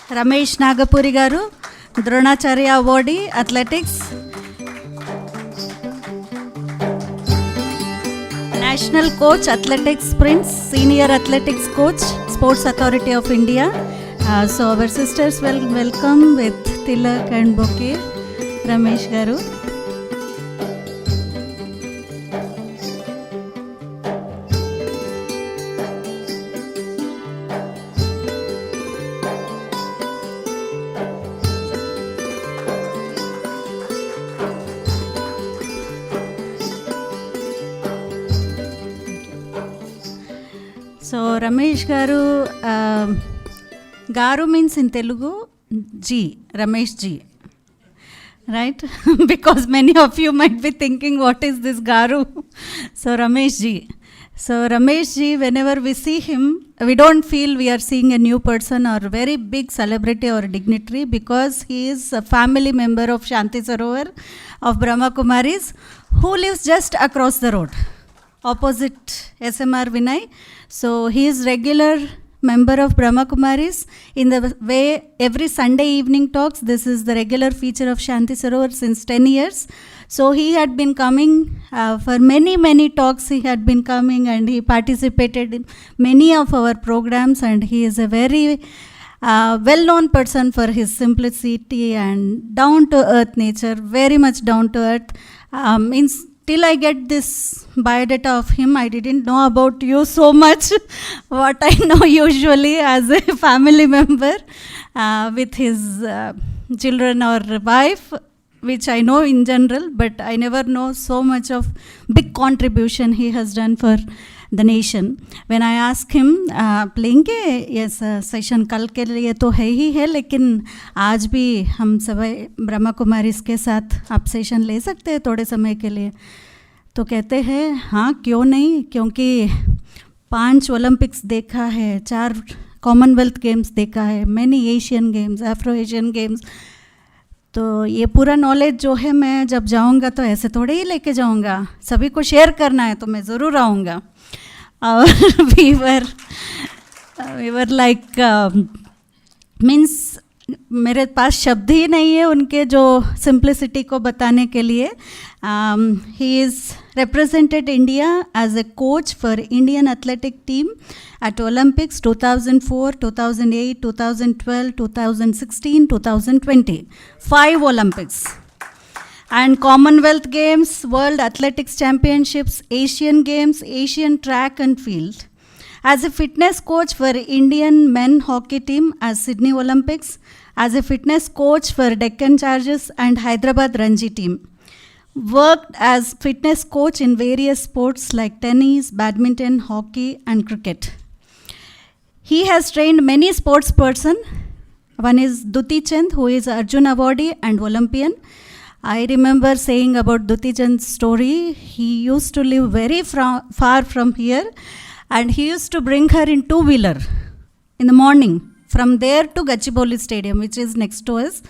Ramesh Nagapuri garu, Dronacharya Awardee, Athletics. National Coach, Athletics Sprints, Senior Athletics Coach, Sports Authority of India. So our sisters will welcome with Tilak and Bouquet, Ramesh garu. So Ramesh garu, garu means in Telugu G, Ramesh G, right? Because many of you might be thinking, what is this garu? So Ramesh Ji. So Ramesh Ji, whenever we see him, we don't feel we are seeing a new person or very big celebrity or dignitary, because he is a family member of Shanti Sarovar of Brahma Kumaris, who lives just across the road, opposite SMR Vinay. So he is regular member of Brahma Kumaris. In the way every Sunday evening talks, this is the regular feature of Shanti Sarovar since 10 years. So he had been coming for many talks. He had been coming and he participated in many of our programs, and he is a very well-known person for his simplicity and down-to-earth nature, very much down-to-earth. Till I get this biodata of him, I didn't know about you so much, what I know usually as a family member with his children or wife, which I know in general, but I never know so much of big contribution he has done for the nation. When I ask him, लेंगे yes session कल के लिए तो है ही है, लेकिन आज भी हम सभी ब्रह्मा कुमारीज के साथ आप सेशन ले सकते हैं थोड़े समय के लिए? तो कहते हैं हाँ क्यों नहीं, क्योंकि 5 ओलंपिक्स देखा है, 4 कॉमनवेल्थ गेम्स देखा है, many Asian games, Afro Asian games, तो ये पूरा नॉलेज जो है मैं जब जाऊंगा तो ऐसे थोड़े ही लेके जाऊंगा, सभी को शेयर करना है तो मैं ज़रूर आऊँगा. और we were like means मेरे पास शब्द ही नहीं है उनके जो सिंप्लिसिटी को बताने के लिए. He is represented India as a coach for Indian athletic team at Olympics 2004, 2008, 2012, 2016, 2020. 5 Olympics. And Commonwealth Games, World Athletics Championships, Asian Games, Asian Track and Field. As a fitness coach for Indian men hockey team at Sydney Olympics, as a fitness coach for Deccan Chargers and Hyderabad Ranji team. Worked as fitness coach in various sports like tennis, badminton, hockey and cricket. He has trained many sports persons. One is Duti Chand, who is Arjun Awardee and Olympian. I remember saying about Duti Chand's story. He used to live very far from here, and he used to bring her in 2-wheeler in the morning from there to Gachibowli Stadium, which is next to us.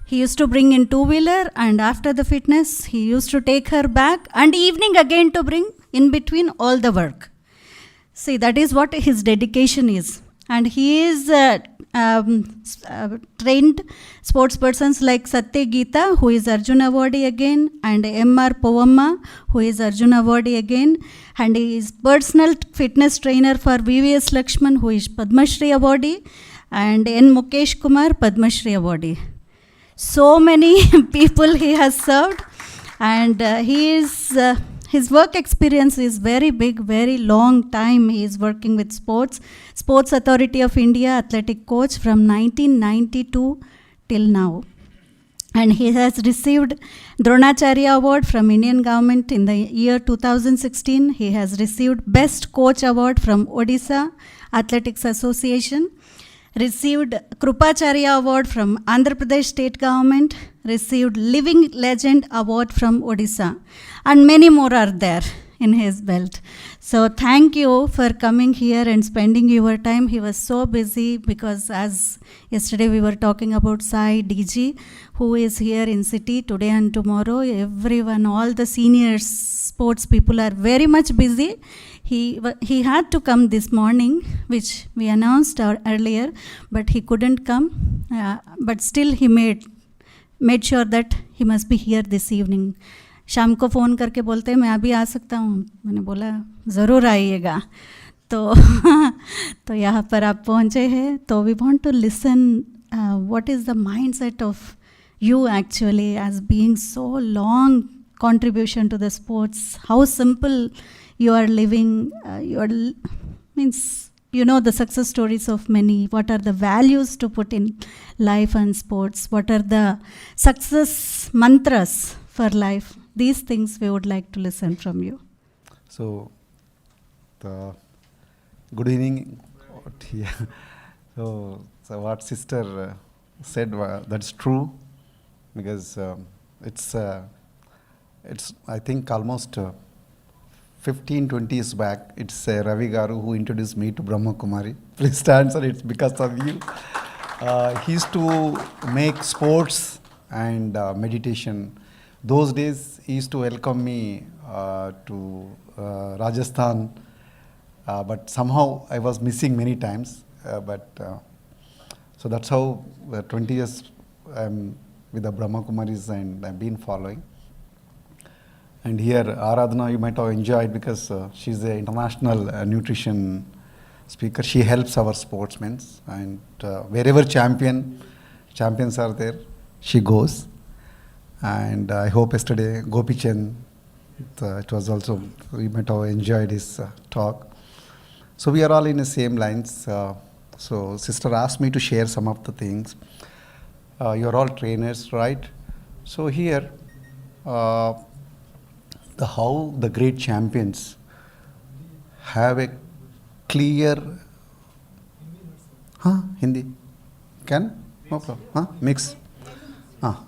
He used to bring in 2-wheeler, and after the fitness, he used to take her back, and evening again to bring in between all the work. See, that is what his dedication is. And he is trained sports persons like Satya Geeta, who is Arjun Awardee again, and M.R. Povamma, who is Arjun Awardee again, and he is personal fitness trainer for VVS Lakshman, who is Padma Shri Awardee, and N. Mukesh Kumar, Padma Shri Awardee. So many people he has served, and his work experience is very big, very long time. He is working with Sports Authority of India athletic coach from 1992 till now. And he has received Dronacharya Award from Indian government in the year 2016. He has received Best Coach Award from Odisha Athletics Association. Received Krupacharya Award from Andhra Pradesh State Government, received Living Legend Award from Odisha, and many more are there in his belt. So thank you for coming here and spending your time. He was so busy because as yesterday we were talking about Sai DG, who is here in city today and tomorrow. Everyone, all the senior sports people are very much busy. he had to come this morning, which we announced earlier, but he couldn't come. But still he made sure that he must be here this evening. शाम को phone करके बोलते हैं मैं अभी आ सकता हूँ, मैंने बोला ज़रूर आइएगा. तो तो यहाँ पर आप पहुँचे हैं. तो we want to listen what is the mindset of you actually as being so long contribution to the sports, how simple you are living, means you know the success stories of many, what are the values to put in life and sports, what are the success mantras for life. These things we would like to listen from you. So good evening. So what sister said, that's true. Because it's I think almost 15-20 years back, it's Ravi Garu who introduced me to Brahma Kumari. Please stand, sir, it's because of you. He used to make sports and meditation. Those days he used to welcome me to Rajasthan, but somehow I was missing many times. So that's how 20 years I'm with the Brahma Kumaris and I've been following. And here Aradhana you might have enjoyed because she's an international nutrition speaker. She helps our sportsmen, and wherever champions are there, she goes. And I hope yesterday Gopi Chand, it was also, we might have enjoyed his talk. So we are all in the same lines. So sister asked me to share some of the things. You're all trainers, right? So here, how the great champions have a clear, Hindi, can? No problem, mix,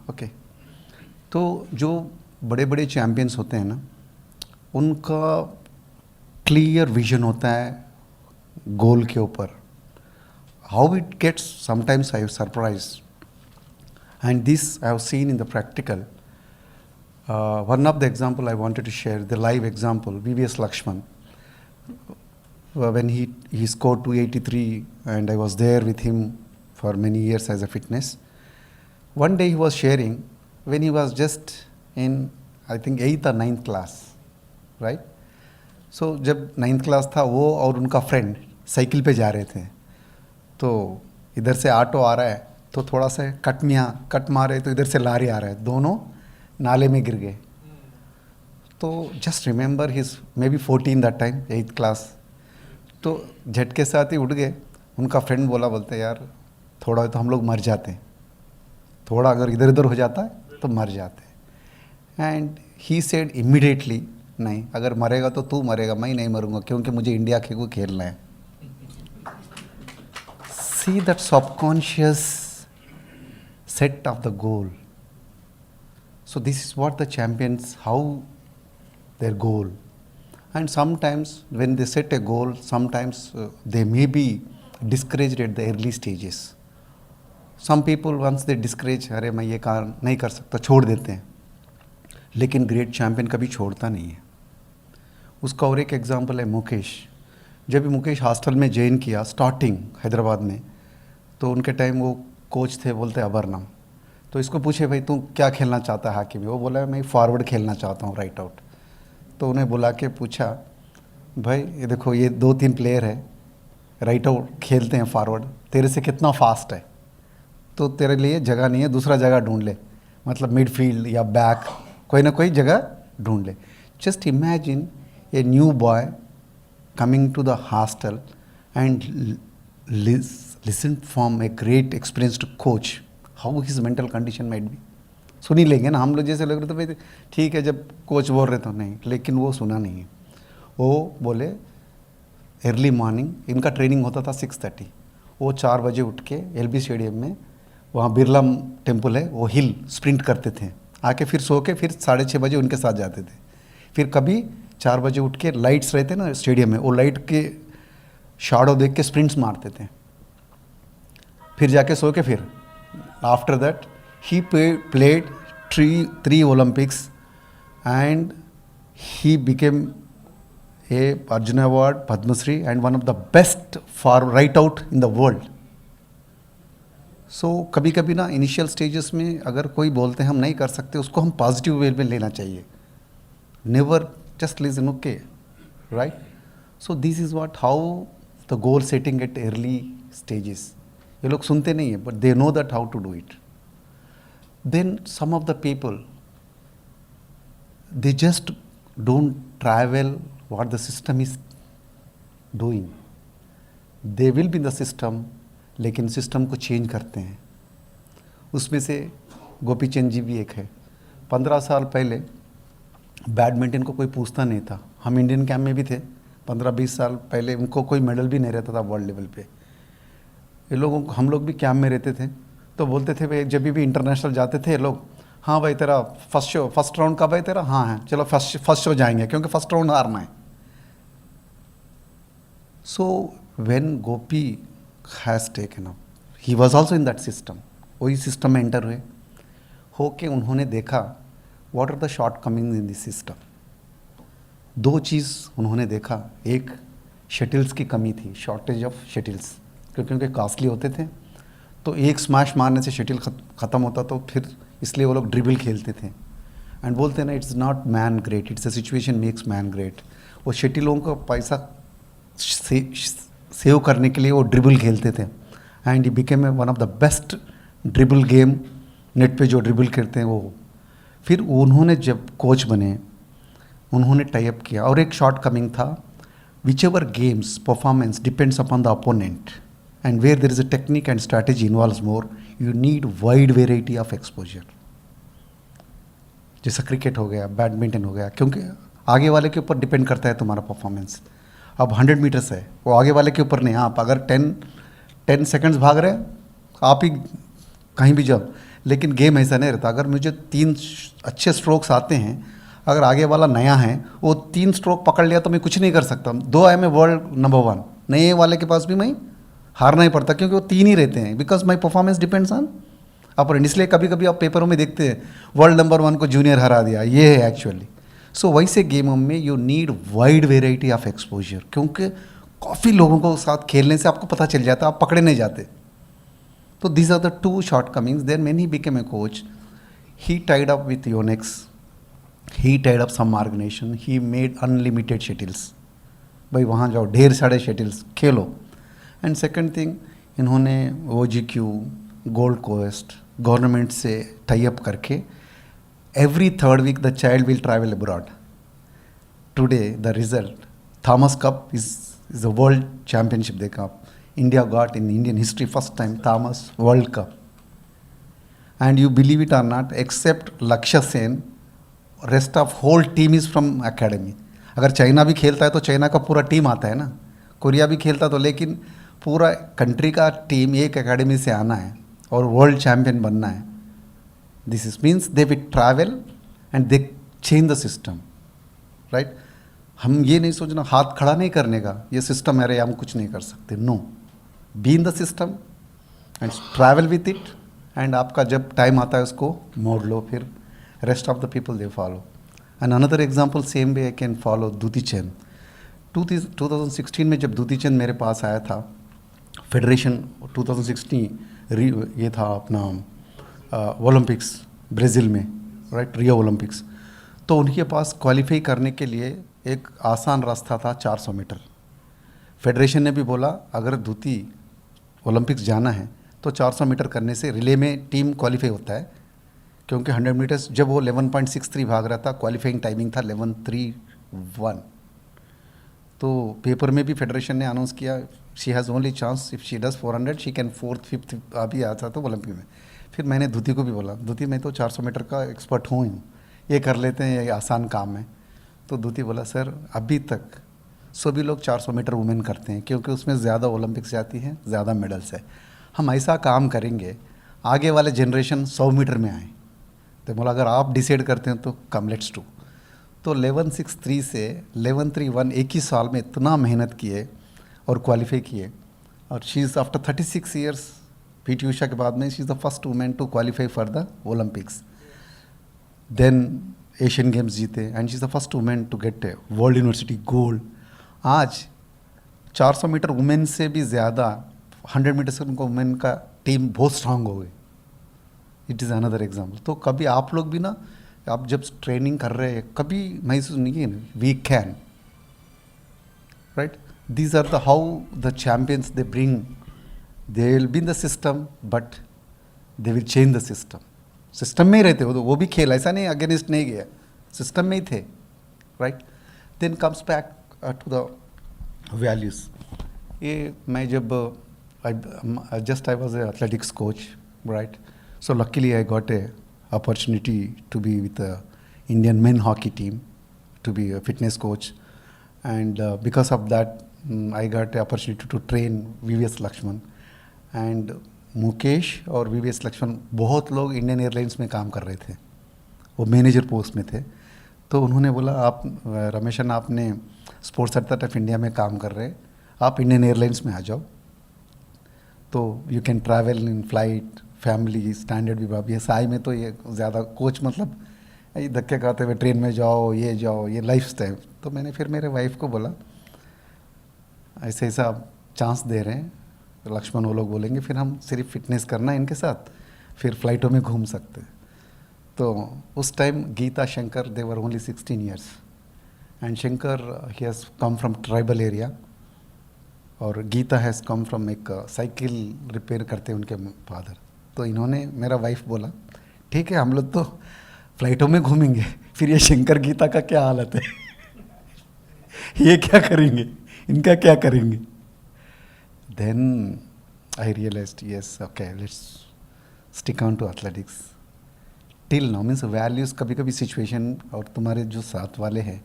okay. तो जो बड़े बड़े champions होते हैं ना, उनका clear vision होता है गोल के ऊपर. How it gets, sometimes I am surprised. And this I have seen in the practical. One of the example I wanted to share, the live example, VVS Lakshman. When he scored 283 and I was there with him for many years as a fitness. One day he was sharing when he was just in, I think 8th or 9th class, right? So जब 9th class था, वो और उनका friend cycle पे जा रहे थे. तो इधर से ऑटो आ रहा है, तो थोड़ा सा कट मारे तो इधर से लारी आ रहा है, दोनों नाले में गिर गए. तो just remember his may be 14 that time, 8th class. तो झटके साथ ही उठ गए. उनका फ्रेंड बोलते यार थोड़ा तो हम लोग मर जाते हैं, थोड़ा अगर इधर उधर हो जाता है तो मर जाते हैं. एंड ही सेड इमीडिएटली, नहीं अगर मरेगा तो तू मरेगा, मैं नहीं मरूंगा क्योंकि मुझे इंडिया को खेलना है. See that subconscious set of the goal. So this is what the champions, how their goal. And sometimes when they set a goal, sometimes they may be discouraged at the early stages. Some people once they discourage, अरे मैं ये काम नहीं कर सकता, छोड़ देते हैं. लेकिन ग्रेट चैम्पियन कभी छोड़ता नहीं है. उसका और एक एग्जाम्पल है मुकेश. जब भी मुकेश हॉस्टल में ज्वाइन किया स्टार्टिंग हैदराबाद में, तो उनके टाइम वो कोच थे, बोलते अबरनाम. तो इसको पूछे भाई तू क्या खेलना चाहता है हॉकी में? वो बोला मैं फॉरवर्ड खेलना चाहता हूँ, राइट आउट. तो उन्हें बुला के पूछा भाई ये देखो ये 2-3 प्लेयर है, राइट आउट खेलते हैं फॉरवर्ड, तेरे से कितना फास्ट है, तो तेरे लिए जगह नहीं है, दूसरा जगह ढूंढ ले, मतलब मिडफील्ड या बैक, कोई ना कोई जगह ढूंढ ले. Just imagine a new boy coming to the hostel and listen from a great experienced coach, how his mental condition might be. सुन ही लेंगे ना हम लोग, जैसे लग रहे थे भाई ठीक है जब कोच बोल रहे तो नहीं, लेकिन वो सुना नहीं है. वो बोले अर्ली मॉर्निंग, इनका ट्रेनिंग होता था 6:30, वो 4 बजे उठ के LB स्टेडियम में, वहाँ बिरला टेम्पल है, वो हिल स्प्रिंट करते थे, आके फिर सो के फिर 6:30 बजे उनके साथ जाते थे. फिर कभी 4 बजे उठ के लाइट्स रहते ना स्टेडियम में, वो लाइट के शैडो देख के स्प्रिंट्स मारते थे, फिर जाके सो के फिर after that he played 3 Olympics and he became a Arjuna Award, Padma Shri, and one of the best for write out in the world. So कभी कभी ना इनिशियल स्टेजेस में अगर कोई बोलते हैं हम नहीं कर सकते, उसको हम पॉजिटिव वे में लेना चाहिए. Never just listen, okay, right. So this is what how the goal setting at early stages. ये लोग सुनते नहीं है, but they know that how to do it. Then some of the people, they just don't travel what the system is doing. They will be in the system, लेकिन system को change करते हैं. उसमें से गोपी चंद जी भी एक है. 15 साल पहले बैडमिंटन को कोई पूछता नहीं था. हम इंडियन कैंप में भी थे. 15-20 साल पहले उनको कोई मेडल भी नहीं रहता था वर्ल्ड लेवल पे. ये लोगों को, हम लोग भी कैंप में रहते थे तो बोलते थे भाई, जब भी इंटरनेशनल जाते थे ये लोग, हाँ भाई तेरा फर्स्ट राउंड कब है तेरा, हाँ है, चलो फर्स्ट शो जाएंगे क्योंकि फर्स्ट राउंड हारना है. So when Gopi has taken up, he was also in that system. वही सिस्टम में एंटर हुए होके उन्होंने देखा what are the shortcoming in this system. 2 चीज़ उन्होंने देखा. एक, शटल्स की कमी थी, शॉर्टेज ऑफ शटल्स, क्योंकि उनके कॉस्टली होते थे. तो एक स्मैश मारने से शटल ख़त्म होता, तो फिर इसलिए वो लोग ड्रिबल खेलते थे. एंड बोलते हैं ना, it's not man great, it's a situation makes man great. वो शटलों का पैसा सेव करने के लिए वो ड्रिबल खेलते थे. And he became one of the best dribble game net पे जो ड्रिबल खेलते हैं वो. फिर उन्होंने जब कोच बने, उन्होंने टाई अप किया. और एक शॉर्ट कमिंग था, which ever games performance depends upon the opponent, and where there is a technique and strategy involves more, you need wide variety of exposure. जैसा क्रिकेट हो गया, बैडमिंटन हो गया, क्योंकि आगे वाले के ऊपर डिपेंड करता है तुम्हारा परफॉर्मेंस. अब 100 मीटर्स है, वो आगे वाले के ऊपर नहीं. आप अगर 10 सेकंड्स भाग रहे हैं, आप ही कहीं भी जाओ. लेकिन गेम ऐसा नहीं रहता. अगर मुझे 3 अच्छे स्ट्रोक्स आते हैं, अगर आगे वाला नया है, वो 3 स्ट्रोक पकड़ लिया तो मैं कुछ नहीं कर सकता. 2 आए मैं वर्ल्ड नंबर 1, नए वाले के पास भी मैं हारना ही पड़ता, क्योंकि वो 3 ही रहते हैं. Because my performance depends on opponent. इसलिए कभी कभी आप पेपरों में देखते हैं वर्ल्ड नंबर 1 को जूनियर हरा दिया, ये है एक्चुअली. सो वैसे गेमों में you need wide variety of exposure, क्योंकि काफ़ी लोगों को साथ खेलने से आपको पता चल जाता, आप पकड़े नहीं जाते. तो these are the 2 shortcomings. Then when he became a coach, he tied up with Yonex, he tied up some organisation, he made unlimited shuttles. भाई वहाँ जाओ, ढेर सारे शटल्स खेलो. एंड सेकंड थिंग, इन्होंने OGQ, गोल्ड कोस्ट गवर्नमेंट से tie up करके every 3rd week the child will travel abroad. Today the result, Thomas Cup is a world championship. देखा आप, India got in Indian history first time Thomas world cup. And you believe it or not, except Lakshya Sen, rest of whole team is from academy. अगर China भी खेलता है तो China का पूरा team आता है ना, कोरिया भी खेलता तो, लेकिन पूरा कंट्री का टीम एक एकेडमी से आना है और वर्ल्ड चैम्पियन बनना है. This is means they will travel and they change the system, right. हम ये नहीं सोचना हाथ खड़ा नहीं करने का, ये सिस्टम है, हम कुछ नहीं कर सकते. No, be in the system and travel with it. And आपका जब टाइम आता है उसको मोड़ लो, फिर rest of the people they follow. And another example same way I can follow Duti Chand. 2016 में जब दूती चंद मेरे पास आया था, फेडरेशन 2016 ये था अपना ओलंपिक्स ब्राज़ील में, राइट, रियो ओलंपिक्स. तो उनके पास क्वालिफाई करने के लिए एक आसान रास्ता था, 400 मीटर. फेडरेशन ने भी बोला अगर दूती ओलंपिक्स जाना है तो 400 मीटर करने से रिले में टीम क्वालिफाई होता है, क्योंकि 100 मीटर्स जब वो 11.63 भाग रहा था, क्वालिफाइंग टाइमिंग था 11:31. तो पेपर में भी फेडरेशन ने अनाउंस किया she has only chance if she does 400 she can 4th 5th अभी आ जाता तो ओलंपिक में. फिर मैंने दूती को भी बोला, दूती मैं तो 400 मीटर का एक्सपर्ट हूँ, ये कर लेते हैं, ये आसान काम है. तो दूती बोला सर अभी तक सभी लोग 400 मीटर वुमेन करते हैं, क्योंकि उसमें ज़्यादा ओलंपिक्स जाती हैं, ज़्यादा मेडल्स है. हम ऐसा काम करेंगे आगे वाले जनरेशन 100 मीटर में आए. तो बोला अगर आप डिसाइड करते हैं तो कम, लेट्स डू. तो 11:63 से 11:31 एक ही साल में इतना मेहनत किए और क्वालिफाई किए. और she is after 36 years, PT Usha के बाद में she is the first women to qualify for the Olympics. Then Asian Games जीते and she is the first women to get world university gold. आज 400 मीटर वुमेन से भी ज़्यादा 100 metre से उनको वुमेन का टीम बहुत स्ट्रांग हो गई. It is another example. तो कभी आप लोग भी ना, आप जब ट्रेनिंग कर रहे हैं, कभी महसूस नहीं किए we can, right. These are the how the champions they bring. They will be in the system but they will change the system. System में ही रहते वो भी खेल, ऐसा नहीं अगेंस्ट नहीं गया, सिस्टम में ही थे, right. Then comes back to the values. ये मैं जब I was a athletics coach, right. So luckily I got a opportunity to be with the Indian men hockey team, to be a fitness coach, and because of that I got a opportunity to train VVS Lakshman and Mukesh और VVS Lakshman. बहुत लोग Indian airlines में काम कर रहे थे, वो manager post में थे. तो उन्होंने बोला आप रमेशन, आपने स्पोर्ट्स अथॉरिटी ऑफ इंडिया में काम कर रहे हैं, आप इंडियन एयरलाइंस में आ जाओ, तो you can travel in flight, family standard भी. बाबी साई में तो ये ज़्यादा कोच मतलब ये धक्के खाते हुए ट्रेन में जाओ, ये लाइफ स्टाइल. तो मैंने फिर मेरे वाइफ को बोला ऐसे ऐसा चांस दे रहे हैं लक्ष्मण, वो लोग बोलेंगे फिर हम सिर्फ फिटनेस करना है इनके साथ, फिर फ्लाइटों में घूम सकते हैं. तो उस time Geeta Shankar they were only 16 years and Shankar he has come from tribal area और गीता हैज़ कम फ्रॉम एक साइकिल रिपेयर करते उनके फादर. तो इन्होंने, मेरा वाइफ बोला ठीक है हम लोग तो फ्लाइटों में घूमेंगे, फिर ये शंकर गीता का क्या हालत है ये क्या करेंगे, इनका क्या करेंगे. Then I realised yes okay let's stick on to athletics till now. Means values कभी कभी सिचुएशन और तुम्हारे जो साथ वाले हैं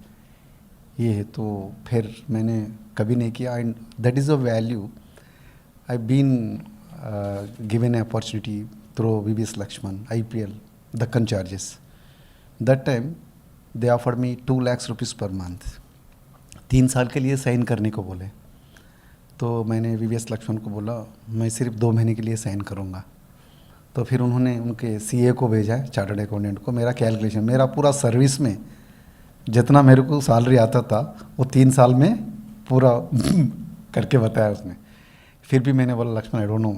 ये है, तो फिर मैंने कभी नहीं किया. And that is a value I been given an opportunity through VVS Lakshman, IPL, Deccan Chargers. That time they offered me 2 lakhs rupees per month. 3 साल के लिए साइन करने को बोले. तो मैंने VVS लक्ष्मण को बोला मैं सिर्फ 2 महीने के लिए साइन करूँगा. तो फिर उन्होंने उनके CA को भेजा है, चार्टर्ड अकाउंटेंट को. मेरा कैलकुलेशन, मेरा पूरा सर्विस में जितना मेरे को सैलरी आता था वो 3 साल में पूरा करके बताया उसने. फिर भी मैंने बोला Laxman I don't know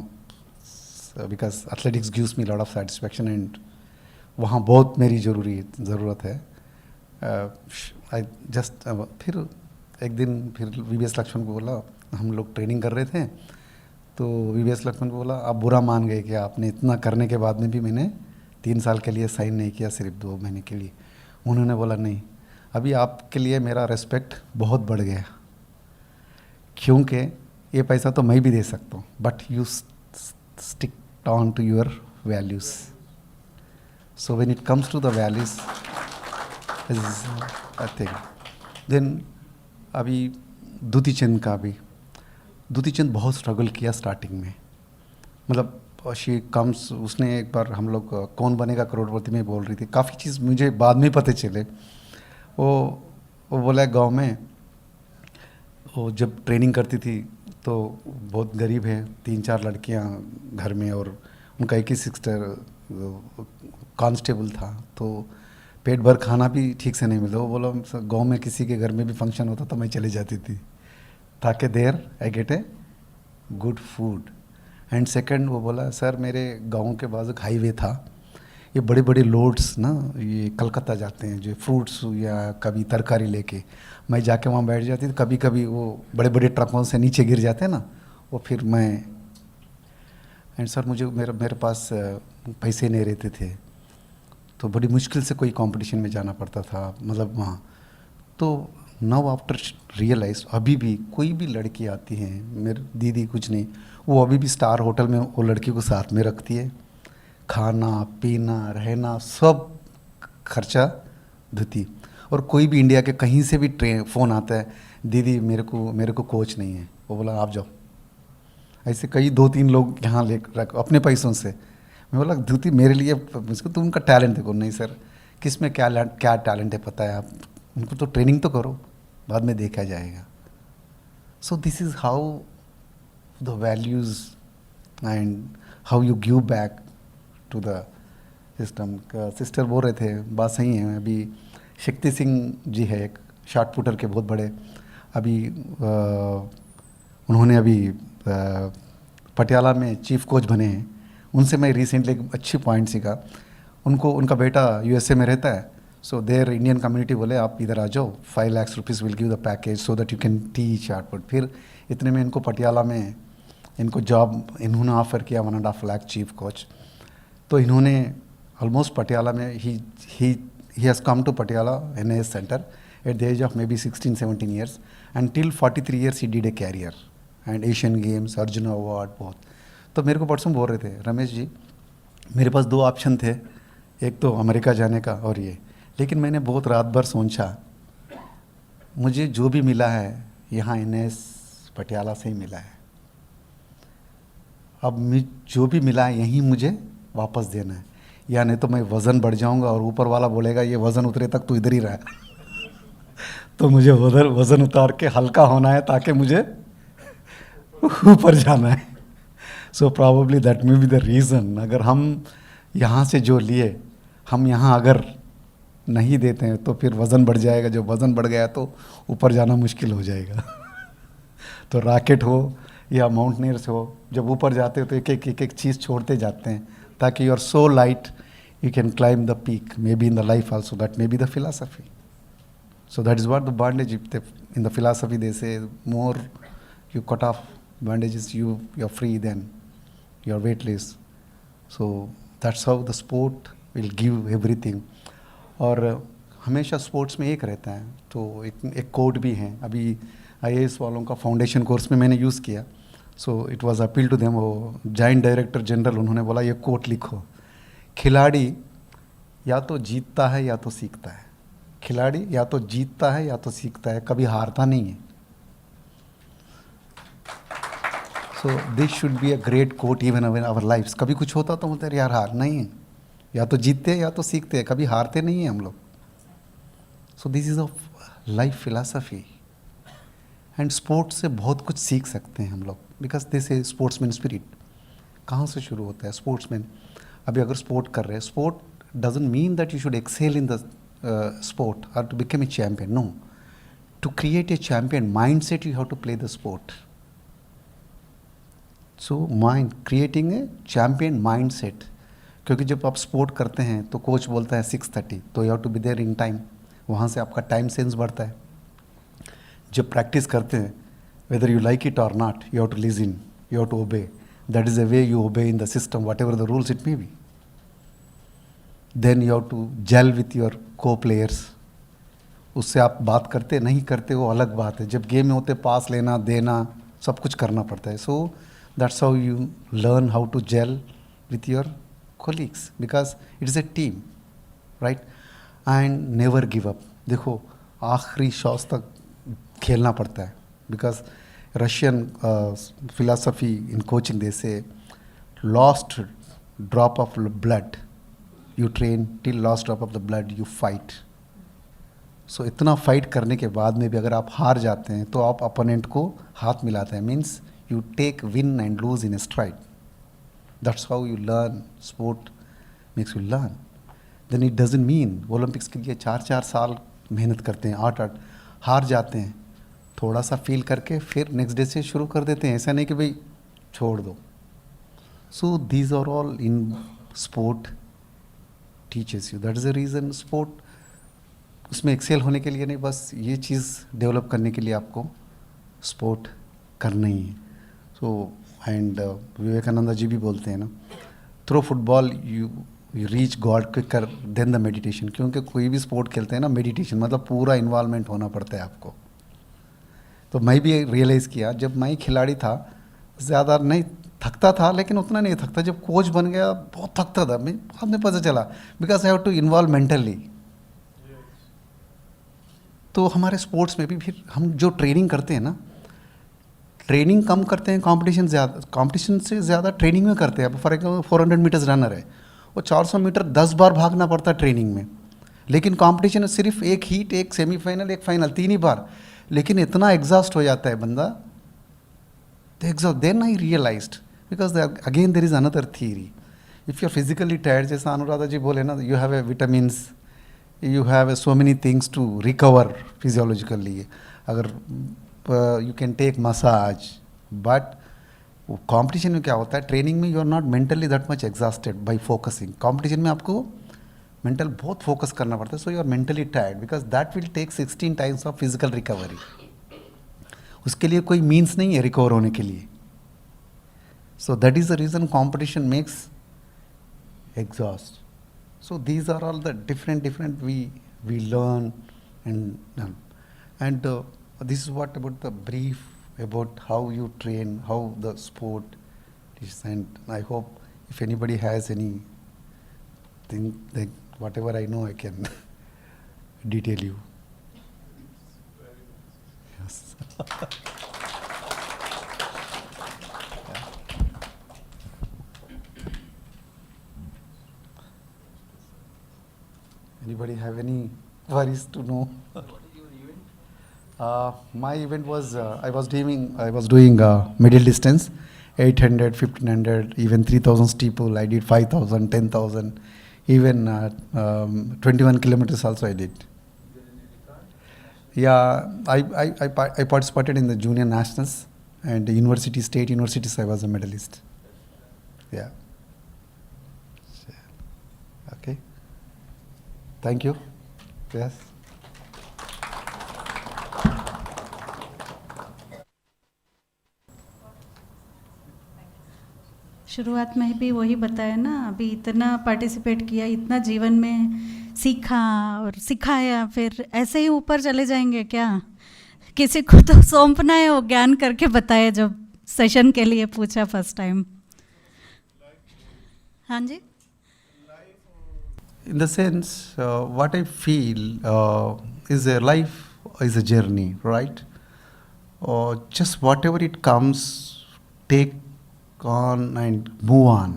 because athletics gives me lot of satisfaction and वहाँ बहुत मेरी ज़रूरत है. आई जस्ट फिर एक दिन फिर VVS लक्ष्मण को बोला, हम लोग ट्रेनिंग कर रहे थे, तो VVS लक्ष्मण को बोला आप बुरा मान गए कि आपने इतना करने के बाद में भी मैंने 3 साल के लिए साइन नहीं किया, सिर्फ 2 महीने के लिए. उन्होंने बोला नहीं, अभी आपके लिए मेरा रेस्पेक्ट बहुत बढ़ गया, क्योंकि ये पैसा तो मैं भी दे सकता हूँ but you stick on to your values. So when it comes to the values I think. Then अभी दूती चंद का भी, दूती चंद बहुत स्ट्रगल किया स्टार्टिंग में. मतलब शी कम्स, उसने एक बार हम लोग कौन बनेगा करोड़पति में बोल रही थी, काफ़ी चीज़ मुझे बाद में पता चले. वो बोला गांव में वो जब ट्रेनिंग करती थी तो बहुत गरीब है, 3-4 लड़कियां घर में और उनका एक ही सिस्टर कांस्टेबल था, तो पेट भर खाना भी ठीक से नहीं मिला. वो बोला गांव में किसी के घर में भी फंक्शन होता तो मैं चली जाती थी ताकि there I get a good food. And second वो बोला सर मेरे गांव के बाजू हाईवे था, ये बड़े बड़े लोड्स ना ये कलकत्ता जाते हैं जो फ्रूट्स या कभी तरकारी लेके, मैं जाके वहाँ बैठ जाती थी. कभी कभी वो बड़े बड़े ट्रकों से नीचे गिर जाते हैं ना, वो फिर मैं एंड सर मुझे मेरे पास पैसे नहीं रहते थे, तो बड़ी मुश्किल से कोई कंपटीशन में जाना पड़ता था मतलब वहाँ. तो नाउ आफ्टर रियलाइज अभी भी कोई भी लड़की आती है, मेरी दीदी कुछ नहीं, वो अभी भी स्टार होटल में वो लड़की को साथ में रखती है, खाना पीना रहना सब खर्चा धुती. और कोई भी इंडिया के कहीं से भी फ़ोन आता है दीदी मेरे को कोच नहीं है, वो बोला आप जाओ. ऐसे कई 2-3 लोग यहाँ ले रख अपने पैसों से. मैं बोला धुती मेरे लिए मुझको तुम उनका टैलेंट देखो. नहीं सर किस में क्या टैलेंट है पता है आप, उनको तो ट्रेनिंग तो करो, बाद में देखा जाएगा. So this is how the values and how you give back to the system. Sister बोल रहे थे बात सही है. अभी शक्ति सिंह जी है एक शॉर्ट पुटर के बहुत बड़े, अभी उन्होंने अभी पटियाला में चीफ कोच बने हैं, उनसे मैं रिसेंटली एक अच्छी पॉइंट सीखा। उनका बेटा यूएसए में रहता है, सो देयर इंडियन कम्युनिटी बोले आप इधर आ जाओ, 5 lakh rupees will give the package so that you can teach output. फिर इतने में इनको पटियाला में इनको जॉब इन्होंने ऑफ़र किया 1.5 लाख चीफ कोच। तो इन्होंने ऑलमोस्ट पटियाला में ही has come to Patiala NIS centre at the age of may be 16-17 years and till 43 years he did a career and Asian Games, Arjuna award बहुत। तो मेरे को परसों बोल रहे थे, रमेश जी मेरे पास 2 ऑप्शन थे, एक तो अमेरिका जाने का और ये, लेकिन मैंने बहुत रात भर सोचा, मुझे जो भी मिला है यहाँ NIS पटियाला से ही मिला है, अब जो भी मिला है यहीं मुझे वापस देना है, या नहीं तो मैं वज़न बढ़ जाऊंगा और ऊपर वाला बोलेगा ये वज़न उतरे तक तो इधर ही रहा तो मुझे वज़न उतार के हल्का होना है ताकि मुझे ऊपर जाना है। So probably that may be the reason, अगर हम यहाँ से जो लिए हम यहाँ अगर नहीं देते हैं तो फिर वज़न बढ़ जाएगा, जो वज़न बढ़ गया तो ऊपर जाना मुश्किल हो जाएगा तो रॉकेट हो या माउंटेनियर्स हो, जब ऊपर जाते हो तो एक चीज़ छोड़ते जाते हैं ताकि you are so light you can climb the peak, may be in the life also, that may be the philosophy. So that is what the bondage, in the philosophy they say, more you cut off bandages, you're free, then you're weightless. So that's how the sport will give everything. और हमेशा sports में एक रहता है, तो एक code भी है, अभी IAS वालों का फाउंडेशन कोर्स में मैंने यूज़ किया, so it was appeal to them. वो जॉइंट डायरेक्टर जनरल उन्होंने बोला ये कोट लिखो, खिलाड़ी या तो जीतता है या तो सीखता है, खिलाड़ी या तो जीतता है या तो सीखता है, कभी हारता नहीं है। So this should be a great quote even in our lifes. कभी कुछ होता तो बोलते यार हार नहीं है, या तो जीतते हैं या तो सीखते हैं, कभी हारते नहीं हैं हम लोग। सो this is a life philosophy and sports से बहुत कुछ सीख सकते हैं हम लोग, because this is sportsman spirit. कहाँ से शुरू होता है स्पोर्ट्समैन? अभी अगर स्पोर्ट कर रहे हैं, sport doesn't mean that you should excel in the sport or to become a champion. No, to create a champion mindset you have to play the sport. So creating a champion mindset, क्योंकि जब आप sport करते हैं तो coach बोलता है 6:30 तो you have to be there in time, वहाँ से आपका टाइम सेंस बढ़ता है। जब प्रैक्टिस करते हैं whether you like it or not you have to listen, you have to obey, that is the way you obey in the system whatever the rules it may be. Then you have to gel with your co-players, उससे आप बात करते नहीं करते वो अलग बात है, जब गेम में होते पास लेना देना सब कुछ करना पड़ता है। So that's how you learn how to gel with your colleagues, because it is a team, right? And never give up. देखो आखिरी शॉट्स तक खेलना पड़ता है, because Russian philosophy in coaching they say last drop of blood you train till last drop of the blood you fight. So इतना fight करने के बाद में भी अगर आप हार जाते हैं तो आप अपोनेंट को हाथ मिलाते हैं, means you take win and lose in a stride. That's how you learn, sport makes you learn. Then it doesn't mean Olympics के लिए 4-4 साल मेहनत करते हैं, 8-8 हार जाते हैं, थोड़ा सा फील करके फिर नेक्स्ट डे से शुरू कर देते हैं, ऐसा नहीं कि भाई छोड़ दो। So these are all in sport teaches you. That is the reason sport उसमें एक्सेल होने के लिए नहीं, बस ये चीज़ डेवलप करने के लिए आपको स्पोर्ट करना ही है। सो एंड विवेकानंद जी भी बोलते हैं ना, through football you reach God quicker than the meditation. क्योंकि कोई भी स्पोर्ट खेलते हैं ना, मेडिटेशन मतलब पूरा इन्वॉल्वमेंट होना पड़ता है आपको। तो मैं भी रियलाइज़ किया, जब मैं खिलाड़ी था ज़्यादा नहीं थकता था, लेकिन उतना नहीं थकता, जब कोच बन गया बहुत थकता था मैं, बाद में पता चला because I have to involve mentally. तो हमारे स्पोर्ट्स में भी फिर हम जो ट्रेनिंग करते हैं ना, ट्रेनिंग कम करते हैं, कंपटीशन से ज़्यादा ट्रेनिंग में करते हैं। अब फॉर एग्जाम्पल 400 मीटर्स रनर है, वो 400 मीटर 10 बार भागना पड़ता है ट्रेनिंग में, लेकिन कंपटीशन सिर्फ एक हीट, एक सेमीफाइनल, एक फाइनल, 3 ही बार, लेकिन इतना एग्जॉस्ट हो जाता है बंदा। Then I realised, because again there is another theory, if you are physically tired, जैसा अनुराधा जी बोले ना, you have a vitamins, you have so many things to recover physiologically, अगर you can take massage, but competition में क्या होता है, training में you are not mentally that much exhausted by focusing. Competition में आपको मेंटल बहुत फोकस करना पड़ता है, so you are mentally tired because that will take 16 times of physical recovery. उसके लिए कोई मीन्स नहीं है रिकवर होने के लिए. So that is the reason competition makes exhaust. So these are all the different we learn and this is what about the brief about how you train, how the sport is. And I hope if anybody has any thing, like whatever I know I can detail you. Yes. Anybody have any worries to know? What is your event? My event was I was doing middle distance, 800, 1500, even 3000 steeple. I did 5000, 10,000, even 21 kilometers also I did. Is there any record? Yeah, I participated in the junior nationals and the university, state universities. I was a medalist. Yeah. Okay. Thank you. Yes. शुरुआत में भी वही बताया ना, अभी इतना participate किया, इतना जीवन में सीखा और सिखाया, फिर ऐसे ही ऊपर चले जाएंगे क्या? किसी को तो सौंपना है वो ज्ञान करके बताया जब सेशन के लिए पूछा फर्स्ट टाइम. हाँ जी. In the sense, what I feel is a life is a journey, right? Or just whatever it comes, take on and move on.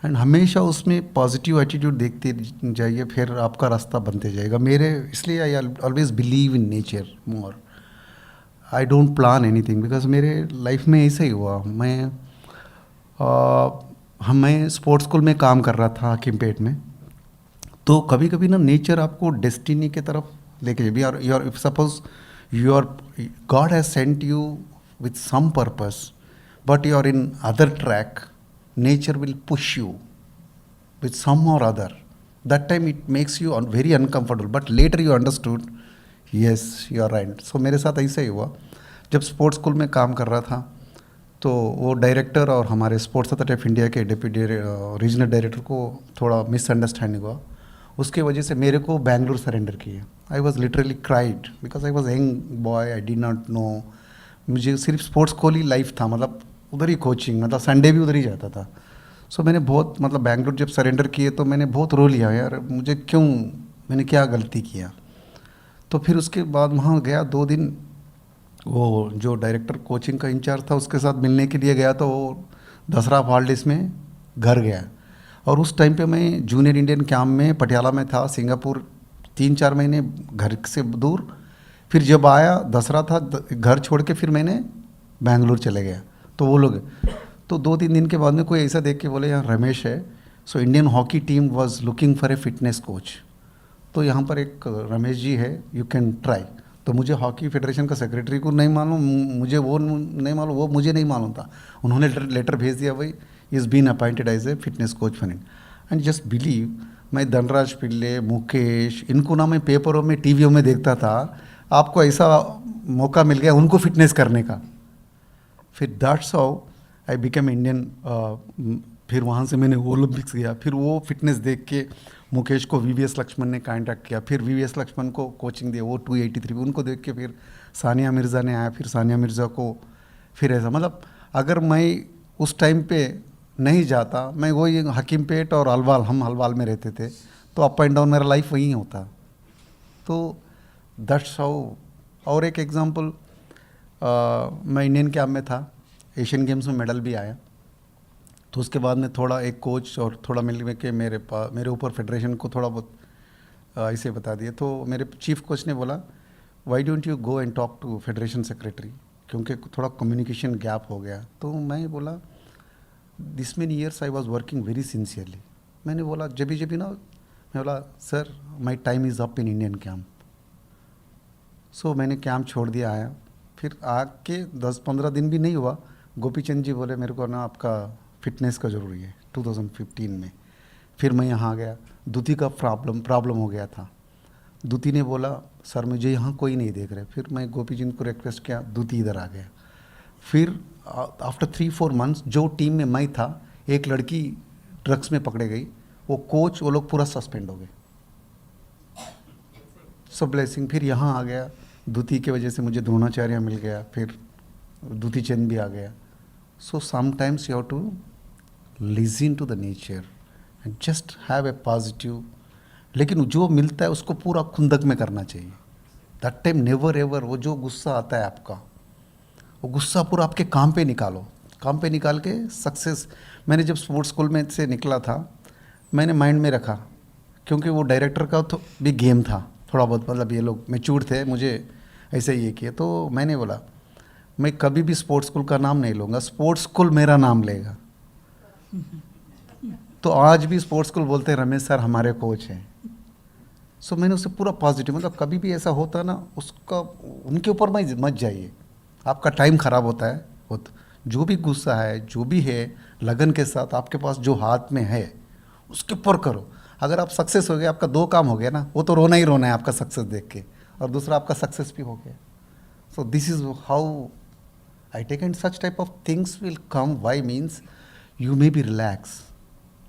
And हमेशा उसमें पॉजिटिव एटीट्यूड देखते जाइए, फिर आपका रास्ता बनते जाएगा. मेरे इसलिए I always believe in nature more. I don't plan anything because मेरे लाइफ में ऐसा ही हुआ. मैं स्पोर्ट्स स्कूल में काम कर रहा था हकीमपेट में. तो कभी कभी ना नेचर आपको डेस्टिनी के तरफ लेके जाए. Your suppose your God has sent you with some purpose but you are in other track. nature will push you with some or other. That time it makes you very uncomfortable, but later you understood, yes, you are right. So मेरे साथ ऐसा ही हुआ. जब sports school में काम कर रहा था तो वो डायरेक्टर और हमारे स्पोर्ट्स अथॉरिटी ऑफ इंडिया के डिप्टी रीजनल डायरेक्टर को थोड़ा मिसअंडरस्टैंडिंग हुआ. उसके वजह से मेरे को बैंगलोर सरेंडर किया. I was literally cried because I was young boy, I did not know. मुझे सिर्फ स्पोर्ट्स स्कूल ही लाइफ था, मतलब उधर ही कोचिंग, मतलब संडे भी उधर ही जाता था. सो मैंने बहुत, मतलब बैंगलोर जब सरेंडर किए तो मैंने बहुत रो लिया, यार मुझे क्यों, मैंने क्या गलती किया. तो फिर उसके बाद वहाँ गया 2 दिन. वो जो डायरेक्टर कोचिंग का इंचार्ज था उसके साथ मिलने के लिए गया, तो वो दसरा हॉलीडेज में घर गया. और उस टाइम पे मैं जूनियर इंडियन कैंप में पटियाला में था, सिंगापुर 3-4 महीने घर से दूर. फिर जब आया दसरा था, घर छोड़ के फिर मैंने बैंगलोर चले गया. तो वो लोग, तो 2-3 दिन के बाद में कोई ऐसा देख के बोले यहाँ रमेश है, so Indian hockey team was looking for a fitness coach. तो यहाँ पर एक रमेश जी है, यू कैन ट्राई. तो मुझे हॉकी फेडरेशन का सेक्रेटरी को नहीं मालूम, मुझे वो नहीं मालूम, वो मुझे नहीं मालूम था. उन्होंने लेटर भेज दिया, भाई is been appointed as a fitness coach for it. And just believe, मैं धनराज पिल्ले, मुकेश, इनको ना मैं पेपरों में टीवियों में देखता था. आपको ऐसा मौका मिल गया उनको फिटनेस करने का. फिर that's how I become Indian. फिर वहाँ से मैंने ओलंपिक्स गया. फिर वो फिटनेस देख के मुकेश को VVS लक्ष्मण ने कांटेक्ट किया. फिर VVS लक्ष्मण को कोचिंग दी, वो 283. उनको देख के फिर सानिया मिर्ज़ा ने आया. फिर सानिया मिर्ज़ा को फिर ऐसा, मतलब अगर मैं उस टाइम पे नहीं जाता, मैं वही हकीमपेट और हलवाल, हम हलवाल में रहते थे, तो अप एंड डाउन मेरा लाइफ वही होता. तो दैट्स हाउ. और एक एग्जांपल, मैं इंडियन कैंप में था, एशियन गेम्स में मेडल भी आया. तो उसके बाद में थोड़ा एक कोच और थोड़ा मिल के मेरे ऊपर फेडरेशन को थोड़ा बहुत ऐसे बता दिए. तो मेरे चीफ कोच ने बोला, why don't you go and talk to federation secretary, क्योंकि थोड़ा कम्युनिकेशन गैप हो गया. तो मैं बोला, this many years I was working very sincerely. मैंने बोला जब भी ना, मैं बोला sir my time is up in Indian camp. So मैंने कैंप छोड़ दिया, आया। फिर आके 10-15 दिन भी नहीं हुआ, गोपी चंद जी बोले मेरे को ना आपका फिटनेस का ज़रूरी है 2015 में। फिर मैं यहाँ आ गया, दूती का प्रॉब्लम हो गया था। दूती ने बोला सर मुझे यहाँ कोई नहीं देख रहे। फिर मैं गोपी जी को रिक्वेस्ट किया, दूती इधर आ गया। फिर आफ्टर 3-4 मंथ्स जो टीम में मैं था, एक लड़की ड्रग्स में पकड़े गई, वो कोच वो लोग पूरा सस्पेंड हो गए। सब ब्लेसिंग। फिर यहाँ आ गया, दूती की वजह से मुझे द्रोणाचार्य मिल गया, फिर दूती चंद भी आ गया। So sometimes you have to listen to the nature and just have a positive. लेकिन जो मिलता है उसको पूरा खुंदक में करना चाहिए। दैट टाइम नेवर एवर, वो जो गुस्सा आता है आपका, वो गुस्सा पूरा आपके काम पे निकालो, काम पे निकाल के सक्सेस। मैंने जब स्पोर्ट्स स्कूल में से निकला था, मैंने माइंड में रखा, क्योंकि वो डायरेक्टर का तो भी गेम था थोड़ा बहुत, मतलब ये लोग मैच्योर थे, मुझे ऐसे ही ये किए। तो मैंने बोला मैं कभी भी स्पोर्ट्स स्कूल का नाम नहीं लूँगा, स्पोर्ट्स स्कूल मेरा नाम लेगा। तो आज भी स्पोर्ट्स स्कूल बोलते हैं रमेश सर हमारे कोच हैं। सो मैंने उससे पूरा पॉजिटिव, मतलब कभी भी ऐसा होता है ना, उसका उनके ऊपर मत जाइए, आपका टाइम ख़राब होता है। जो भी गुस्सा है, जो भी है, लगन के साथ आपके पास जो हाथ में है उसके ऊपर करो। अगर आप सक्सेस हो गए, आपका 2 काम हो गया ना, वो तो रोना ही रोना है आपका सक्सेस देख के, और दूसरा आपका सक्सेस भी हो गया। सो this is how I take, and such type of things will come. Why means you may be relaxed,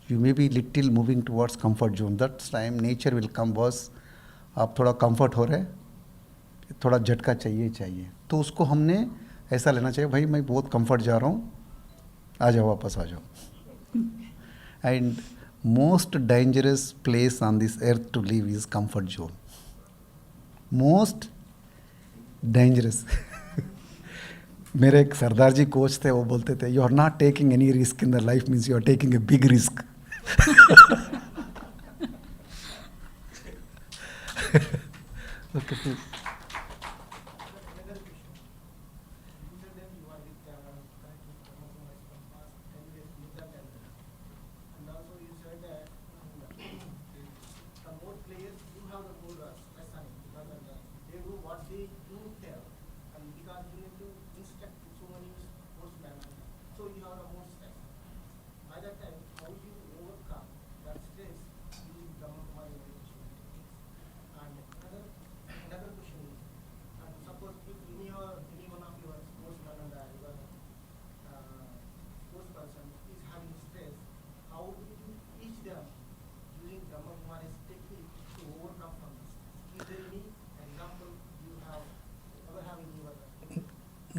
you may be little moving towards comfort zone. That time nature will come, बस आप थोड़ा comfort हो रहे, थोड़ा झटका चाहिए, तो उसको हमने ऐसा लेना चाहिए, भाई मैं बहुत comfort जा रहा हूँ, आ जाओ वापस आ जाओ। And most dangerous place on this earth to live is comfort zone. Most dangerous. मेरे एक सरदार जी कोच थे, वो बोलते थे you are not taking any risk in the life means you are taking a big risk. Okay,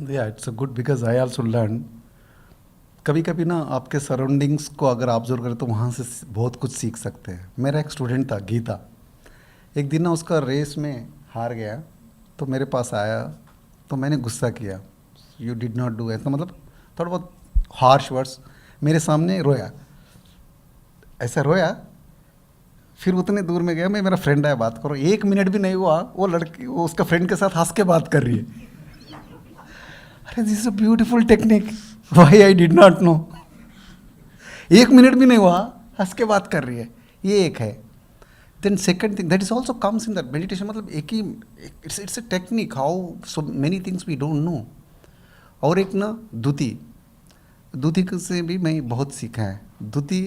yeah it's good because I also learn. कभी कभी ना आपके सराउंडिंग्स को अगर ऑब्जर्व करें तो वहाँ से बहुत कुछ सीख सकते हैं। मेरा एक स्टूडेंट था गीता, एक दिन ना उसका रेस में हार गया, तो मेरे पास आया, तो मैंने गुस्सा किया, यू डिड नॉट डू ऐसा, मतलब थोड़ा बहुत हार्श वर्ड्स, मेरे सामने रोया, ऐसा रोया। फिर उतने दूर में गया, मैं मेरा फ्रेंड आया बात करो, 1 मिनट भी नहीं हुआ, वो लड़की वो उसका फ्रेंड के साथ हंस के बात कर रही है। अरे this is a beautiful technique, why I did not know. 1 minute भी नहीं हुआ, हंस के बात कर रही है, ये एक है। Then second thing that is also comes in that meditation, मतलब एक ही it's a technique, how so many things we don't know. और एक ना दूती से भी मैं बहुत सीखा है। दूती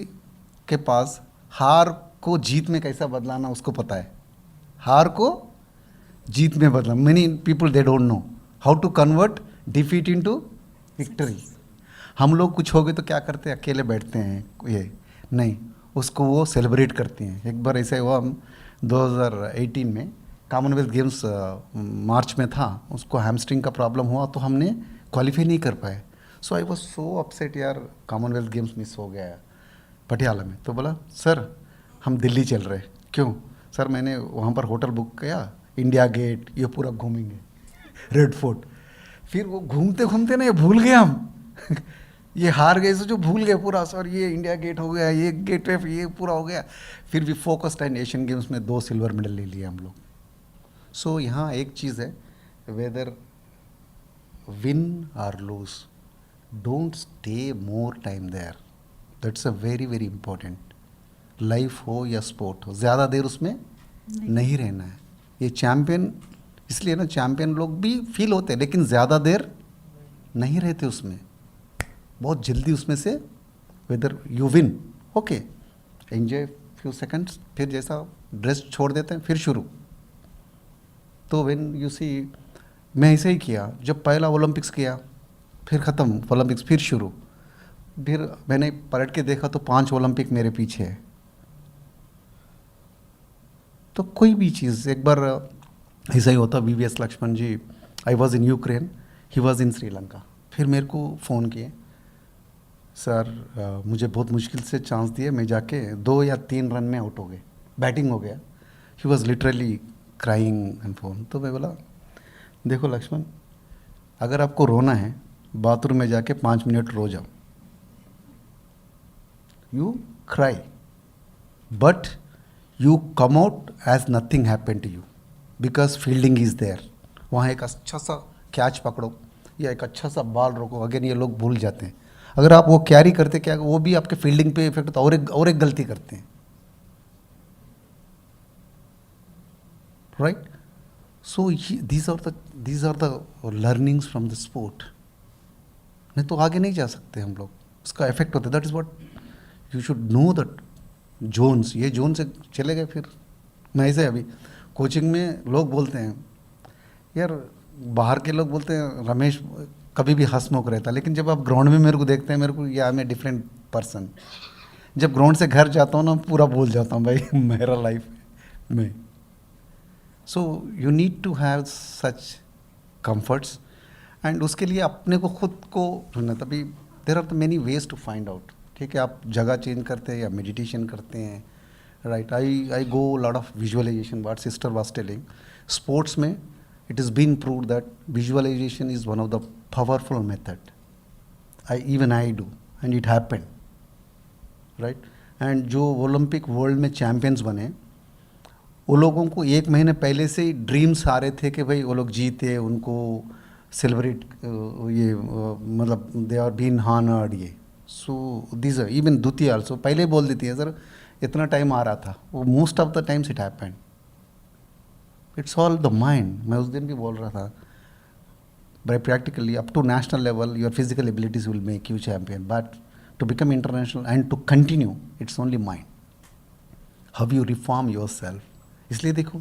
के पास हार को जीत में कैसा बदलाना उसको पता है, हार को जीत में बदला। Many people they don't know how to convert defeat into victory. हम लोग कुछ हो गए तो क्या करते हैं, अकेले बैठते हैं, ये नहीं, उसको वो सेलिब्रेट करते हैं। एक बार ऐसा हुआ, हम 2018 में कॉमनवेल्थ गेम्स मार्च में था, उसको हैमस्ट्रिंग का प्रॉब्लम हुआ, तो हमने क्वालिफाई नहीं कर पाए। सो आई वॉज सो अपसेट, यार कॉमनवेल्थ गेम्स मिस हो गया पटियाला में। तो बोला सर हम दिल्ली चल रहे। क्यों सर? मैंने वहाँ पर होटल बुक किया, इंडिया गेट, ये पूरा घूमेंगे, रेड फोर्ट। फिर वो घूमते घूमते ना ये भूल गए हम ये हार गए, जो भूल गए पूरा, सर ये इंडिया गेट हो गया, ये गेट वे ये पूरा हो गया। फिर भी फोकस्ड एंड एशियन गेम्स में 2 सिल्वर मेडल ले लिए हम लोग। सो यहाँ एक चीज़ है, वेदर विन और lose, don't stay more time there, that's a very very important. Life हो या स्पोर्ट हो, ज़्यादा देर उसमें नहीं रहना है। ये चैम्पियन इसलिए ना चैंपियन लोग भी फील होते हैं, लेकिन ज़्यादा देर नहीं रहते उसमें, बहुत जल्दी उसमें से whether you win okay enjoy few seconds, फिर जैसा ड्रेस छोड़ देते हैं फिर शुरू। तो व्हेन यू सी, मैं ऐसे ही किया, जब पहला ओलंपिक्स किया फिर ख़त्म ओलंपिक्स, फिर शुरू, फिर मैंने पलट के देखा तो 5 ओलंपिक मेरे पीछे है। तो कोई भी चीज़ एक बार ऐसा ही होता। VVS Laxman ji, I was in Ukraine, he was in Sri Lanka, फिर मेरे को फ़ोन किए, सर मुझे बहुत मुश्किल से चांस दिए, मैं जाके 2 या 3 रन में आउट हो गए, बैटिंग हो गया। He was literally crying and phone. तो मैं बोला देखो लक्ष्मण, अगर आपको रोना है बाथरूम में जाके 5 मिनट रो जाओ, you cry, but you come out as nothing happen to you, because fielding is there. वहाँ एक अच्छा सा कैच पकड़ो या एक अच्छा सा बॉल रोको, अगेन ये लोग भूल जाते हैं। अगर आप वो कैरी करते, क्या वो भी आपके फील्डिंग पे इफेक्ट होता है, और एक गलती करते हैं, right. So these are the learnings from the sport. नहीं तो आगे नहीं जा सकते हम लोग, उसका इफेक्ट होता है। That is what you should know that zones, ये जोन से चले गए फिर। मैं ऐसे अभी कोचिंग में लोग बोलते हैं, यार बाहर के लोग बोलते हैं रमेश कभी भी हंसमुख रहता, लेकिन जब आप ग्राउंड में मेरे को देखते हैं, मेरे को या मैं डिफरेंट पर्सन। जब ग्राउंड से घर जाता हूँ ना, पूरा भूल जाता हूँ भाई मेरा लाइफ में। So you need to have such comforts, and उसके लिए अपने को खुद को ढूंढना। तभी there are the many ways to find out. ठीक है, आप जगह चेंज करते हैं या मेडिटेशन करते हैं, right. I go lot of visualization, what sister was telling. Sports में it has been proved that visualization is one of the powerful method. Even I do, and it happened, right? And जो Olympic world में champions बने, वो लोगों को 1 महीने पहले से ही ड्रीम्स आ रहे थे कि भाई वो लोग जीते, उनको सेलिब्रेट, ये मतलब दे आर बीन हॉनर्ड, ये। सो दिस इवन द्वितीय आल्सो पहले बोल देती है, सर इतना टाइम आ रहा था, वो most of the times it happened. It's all the mind. मैं उस दिन भी बोल रहा था, by practically up to national level your physical abilities will make you champion, but to become international and to continue it's only mind, how you reform your self. इसलिए देखो,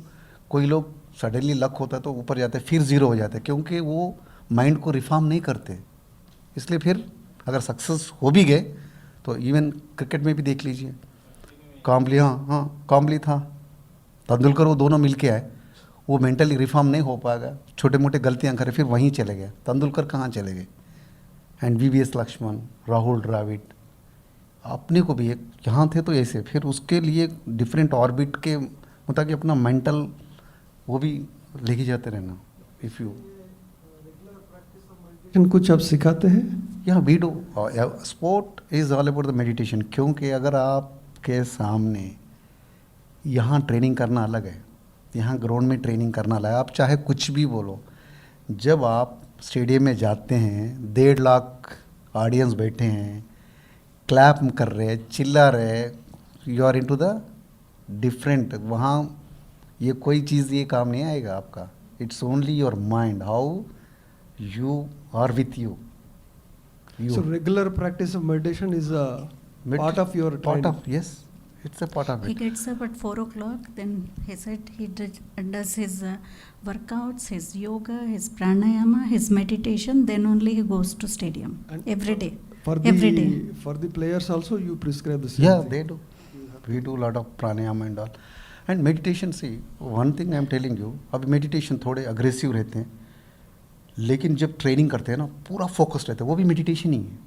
कोई लोग सडनली लक होता है तो ऊपर जाते हैं, फिर जीरो हो जाते हैं, क्योंकि वो माइंड को रिफॉर्म नहीं करते। इसलिए फिर अगर सक्सेस हो भी गए तो इवन क्रिकेट में भी देख लीजिए, काम्बली, हाँ काम्बली था, तेंदुलकर, वो दोनों मिल के आए, वो मेंटली रिफॉर्म नहीं हो पाएगा, छोटे मोटे गलतियां करे, फिर वहीं चले गए। तेंदुलकर कहाँ चले गए? एंड VVS लक्ष्मण, राहुल द्रविड़, अपने को भी एक यहाँ थे तो ऐसे, फिर उसके लिए डिफरेंट ऑर्बिट के मुताबिक अपना मेंटल वो भी लेके जाते रहना। इफ़ यू कुछ आप सिखाते हैं? या we do, sport is all about the meditation. क्योंकि अगर आपके सामने यहाँ ट्रेनिंग करना अलग है, यहाँ ग्राउंड में ट्रेनिंग करना अलग है। आप चाहे कुछ भी बोलो, जब आप स्टेडियम में जाते हैं, 1.5 लाख ऑडियंस बैठे हैं, क्लैप कर रहे, चिल्ला रहे, you are into the different. वहाँ ये कोई चीज़ ये काम नहीं आएगा आपका। It's only your mind, how you are with you. So regular practice of meditation is a part of your training. Yes, it's a part of He it. gets up at 4 o'clock, then he said he does his workouts, his yoga, his pranayama, his meditation, then only he goes to stadium. And every day. Every day. For the players also you prescribe the same Yeah, thing. they do. We do a lot of pranayama and all. And meditation, see, one thing I am telling you, अभी meditation थोड़े aggressive रहते हैं, लेकिन जब training करते हैं ना, पूरा फोकस रहता है, वो भी मेडिटेशन ही है।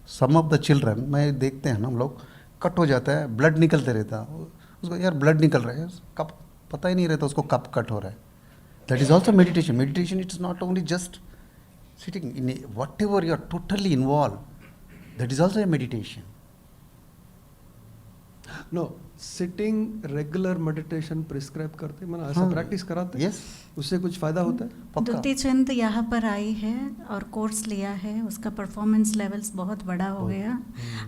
सम ऑफ द चिल्ड्रन में देखते हैं ना, हम लोग कट हो जाता है, ब्लड निकलते रहता है, उसको यार ब्लड निकल रहा है, कब पता ही नहीं रहता उसको कब कट हो रहा है। That is also meditation. Meditation it's not only just sitting in whatever you are totally involve, that is also a meditation. No sitting regular meditation prescribe करते मैंने ऐसा हाँ, प्रैक्टिस कराते yes, उससे कुछ फायदा होता है? पक्का। दुती चंद यहाँ पर आई है और कोर्स लिया है, उसका परफॉर्मेंस लेवल्स बहुत बड़ा हो गया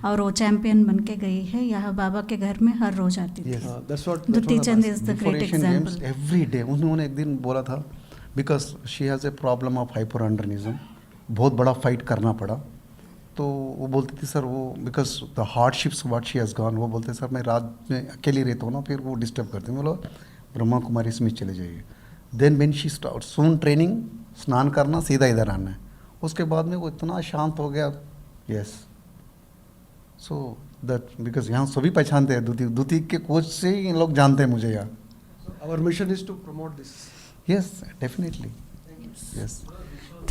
और वो चैंपियन बन के गई है। यहाँ बाबा के घर में हर रोज आती थी। Yes. That's what Duti Chand is the Before great Asian Games, example. every day उन्होंने एक दिन बोला था, because she has a problem of hyperandrogenism, बहुत बड़ा फाइट करना पड़ा। तो वो बोलती थी सर वो because the hardships what she has gone, वो बोलते सर मैं रात में अकेली रहता हूँ ना, फिर वो डिस्टर्ब करते हैं। बोलो ब्रह्मा कुमारी में चले जाइए। Then when she start soon training, स्नान करना सीधा इधर आना है। उसके बाद में वो इतना शांत हो गया। यस, सो दैट बिकॉज यहाँ सभी पहचानते हैं दूती, दूती के कोच से ही लोग जानते हैं मुझे यहाँ। Our mission is to promote this. Yes definitely, yes.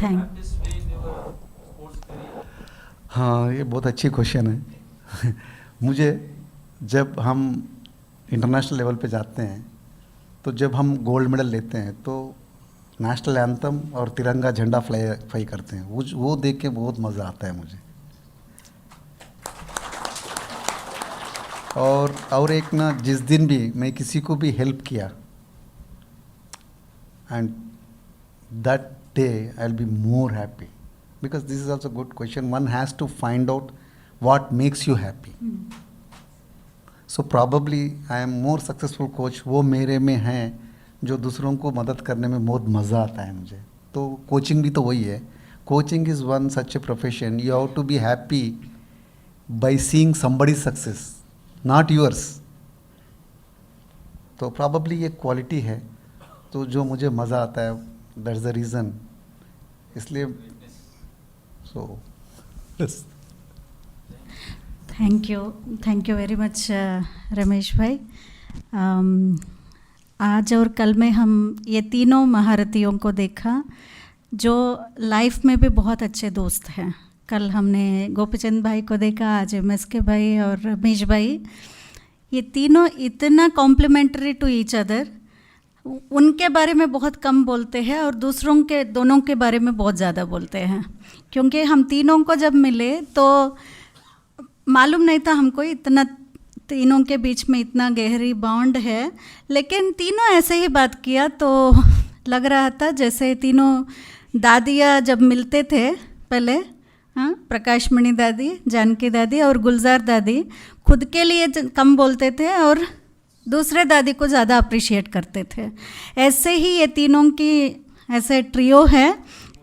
Thank Practice way in your sports career. हाँ, ये बहुत अच्छी क्वेश्चन है। मुझे जब हम इंटरनेशनल लेवल पे जाते हैं, तो जब हम गोल्ड मेडल लेते हैं तो नेशनल एंथम और तिरंगा झंडा फ्लाई करते हैं, वो देख के बहुत मज़ा आता है मुझे। और एक ना, जिस दिन भी मैं किसी को भी हेल्प किया, and that day I'll be more happy, because this is also a good question. One has to find out what makes you happy. So probably I am more successful coach वो मेरे में हैं जो दूसरों को मदद करने में बहुत मज़ा आता है मुझे। तो कोचिंग भी तो वही है। Coaching is one such a profession, you have to be happy by seeing somebody's success, not yours. तो probably ये क्वालिटी है तो जो मुझे मज़ा आता है, दैट्स द रीज़न। इसलिए so thank you very much Ramesh भाई। आज और कल में हम ये तीनों महारथियों को देखा जो लाइफ में भी बहुत अच्छे दोस्त हैं। कल हमने गोपीचंद भाई को देखा, आज MSK भाई और रमेश भाई। ये तीनों इतना कॉम्प्लीमेंट्री टू ईच अदर, उनके बारे में बहुत कम बोलते हैं और दूसरों के, दोनों के बारे में बहुत ज़्यादा बोलते हैं। क्योंकि हम तीनों को जब मिले तो मालूम नहीं था हमको इतना, तीनों के बीच में इतना गहरी बॉन्ड है, लेकिन तीनों ऐसे ही बात किया तो लग रहा था जैसे तीनों दादियाँ जब मिलते थे पहले, हाँ, प्रकाश मणि दादी, जानकी दादी और गुलजार दादी खुद के लिए कम बोलते थे और दूसरे दादी को ज़्यादा अप्रिशिएट करते थे। ऐसे ही ये तीनों की ऐसे ट्रियो है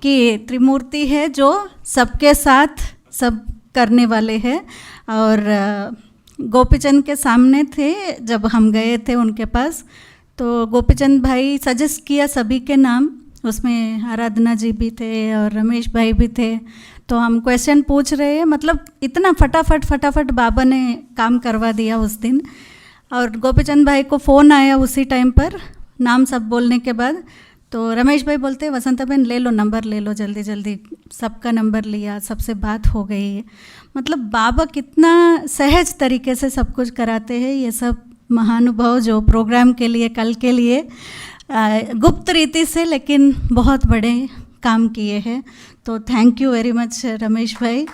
कि त्रिमूर्ति है जो सबके साथ सब करने वाले हैं। और गोपीचंद के सामने थे जब हम गए थे उनके पास, तो गोपीचंद भाई सजेस्ट किया सभी के नाम, उसमें आराधना जी भी थे और रमेश भाई भी थे। तो हम क्वेश्चन पूछ रहे हैं, मतलब इतना फटाफट बाबा ने काम करवा दिया उस दिन। और गोपीचंद भाई को फ़ोन आया उसी टाइम पर, नाम सब बोलने के बाद। तो रमेश भाई बोलते वसंता बहन ले लो, नंबर ले लो, जल्दी जल्दी सबका नंबर लिया, सबसे बात हो गई। मतलब बाबा कितना सहज तरीके से सब कुछ कराते हैं। ये सब महानुभाव जो प्रोग्राम के लिए, कल के लिए गुप्त रीति से लेकिन बहुत बड़े काम किए हैं। तो thank you very much Ramesh भाई,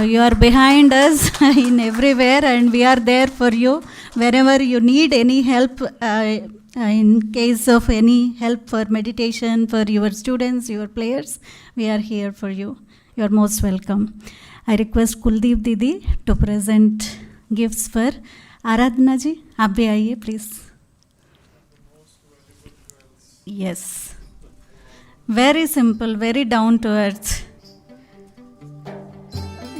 you are behind us in everywhere and we are there for you wherever you need any help, in case of any help for meditation for your students, your players, we are here for you. You are most welcome. I request Kuldeep Didi to present gifts for Aradhana ji. आप भी आइए please. Yes, very simple, very down to earth.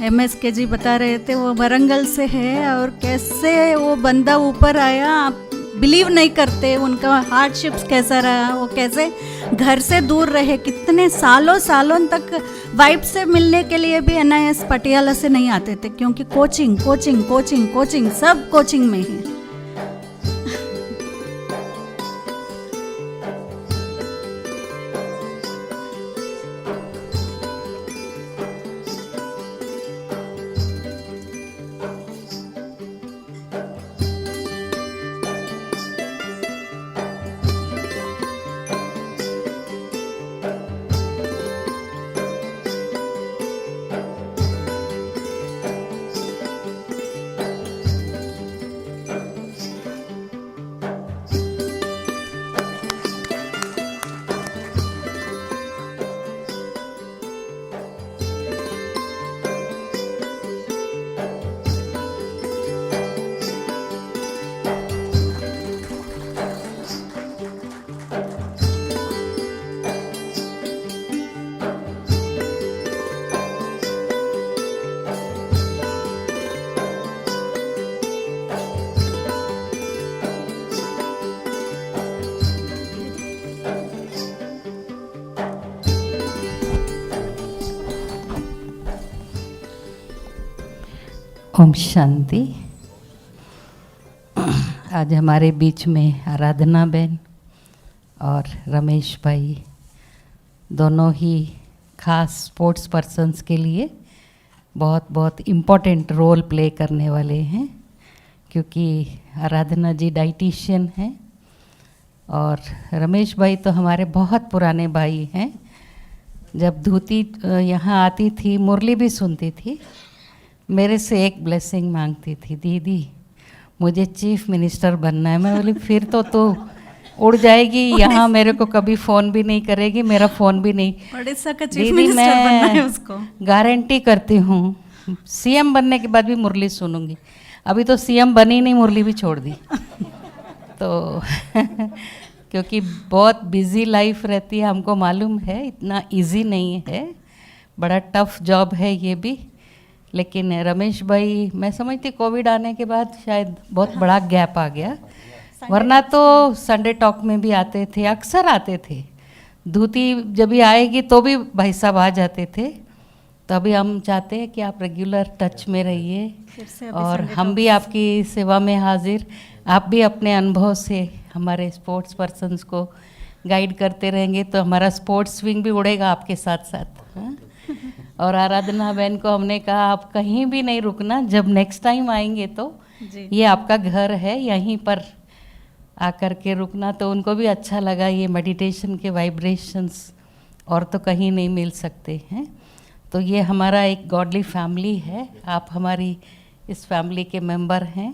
MSK जी बता रहे थे वो वरंगल से है और कैसे वो बंदा ऊपर आया, आप बिलीव नहीं करते उनका हार्डशिप्स कैसा रहा। वो कैसे घर से दूर रहे, कितने सालों तक वाइफ से मिलने के लिए भी NIS पटियाला से नहीं आते थे, क्योंकि कोचिंग सब कोचिंग में ही। ओम शांति। आज हमारे बीच में आराधना बहन और रमेश भाई दोनों ही खास स्पोर्ट्स पर्सन्स के लिए बहुत बहुत इम्पोर्टेंट रोल प्ले करने वाले हैं, क्योंकि आराधना जी डाइटिशियन हैं और रमेश भाई तो हमारे बहुत पुराने भाई हैं। जब धूती यहाँ आती थी, मुरली भी सुनती थी, मेरे से एक ब्लेसिंग मांगती थी, दीदी मुझे चीफ मिनिस्टर बनना है। मैं बोली फिर तो तू उड़ जाएगी, यहाँ मेरे को कभी फ़ोन भी नहीं करेगी, मेरा फ़ोन भी नहीं। उड़ीसा का चीफ दीदी मिनिस्टर बनना है उसको। मैं गारंटी करती हूँ सीएम बनने के बाद भी मुरली सुनूंगी। अभी तो सीएम बनी नहीं, मुरली भी छोड़ दी तो क्योंकि बहुत बिजी लाइफ रहती है, हमको मालूम है, इतना इजी नहीं है, बड़ा टफ जॉब है ये भी। लेकिन रमेश भाई, मैं समझती कोविड आने के बाद शायद बहुत बड़ा गैप आ गया, वरना तो संडे टॉक में भी आते थे, अक्सर आते थे। धूती जब भी आएगी तो भी भाई साहब आ जाते थे। तो अभी हम चाहते हैं कि आप रेगुलर टच में रहिए और हम भी आपकी सेवा में हाजिर। आप भी अपने अनुभव से हमारे स्पोर्ट्स पर्सन्स को गाइड करते रहेंगे तो हमारा स्पोर्ट्स विंग भी उड़ेगा आपके साथ साथ। हाँ? और आराधना बहन को हमने कहा आप कहीं भी नहीं रुकना, जब नेक्स्ट टाइम आएंगे तो ये आपका घर है, यहीं पर आकर के रुकना। तो उनको भी अच्छा लगा, ये मेडिटेशन के वाइब्रेशंस और तो कहीं नहीं मिल सकते हैं। तो ये हमारा एक गॉडली फैमिली है, आप हमारी इस फैमिली के मेंबर हैं,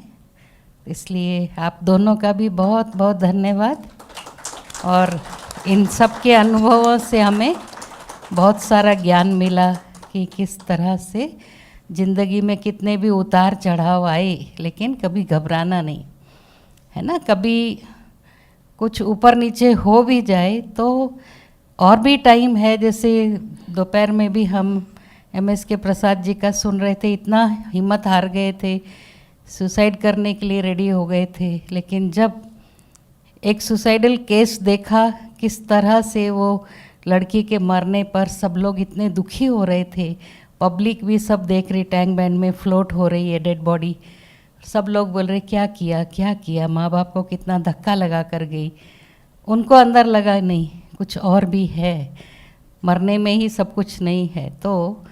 इसलिए आप दोनों का भी बहुत बहुत धन्यवाद। और इन सब के अनुभवों से हमें बहुत सारा ज्ञान मिला कि किस तरह से ज़िंदगी में कितने भी उतार चढ़ाव आए लेकिन कभी घबराना नहीं है ना। कभी कुछ ऊपर नीचे हो भी जाए तो और भी टाइम है। जैसे दोपहर में भी हम MS के प्रसाद जी का सुन रहे थे, इतना हिम्मत हार गए थे, सुसाइड करने के लिए रेडी हो गए थे, लेकिन जब एक सुसाइडल केस देखा, किस तरह से वो लड़की के मरने पर सब लोग इतने दुखी हो रहे थे, पब्लिक भी सब देख रही, टैंक बैंड में फ्लोट हो रही है डेड बॉडी, सब लोग बोल रहे क्या किया क्या किया, माँ बाप को कितना धक्का लगा कर गई। उनको अंदर लगा नहीं कुछ और भी है, मरने में ही सब कुछ नहीं है। तो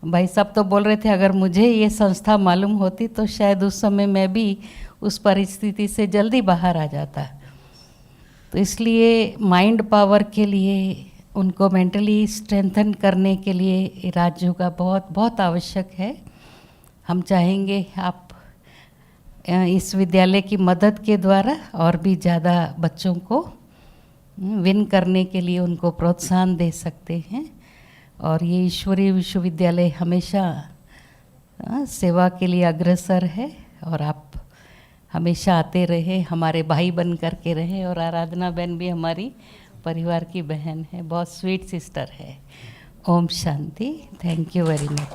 भाई साहब तो बोल रहे थे अगर मुझे ये संस्था मालूम होती तो शायद उस समय मैं भी उस परिस्थिति से जल्दी बाहर आ जाता। तो इसलिए माइंड पावर के लिए, उनको मेंटली स्ट्रेंथन करने के लिए राज्यों का बहुत बहुत आवश्यक है। हम चाहेंगे आप इस विद्यालय की मदद के द्वारा और भी ज़्यादा बच्चों को विन करने के लिए उनको प्रोत्साहन दे सकते हैं। और ये ईश्वरीय विश्वविद्यालय हमेशा सेवा के लिए अग्रसर है और आप हमेशा आते रहे, हमारे भाई बन कर के रहे। और आराधना बहन भी हमारी परिवार की बहन है, बहुत स्वीट सिस्टर है। ओम शांति। Thank you very much.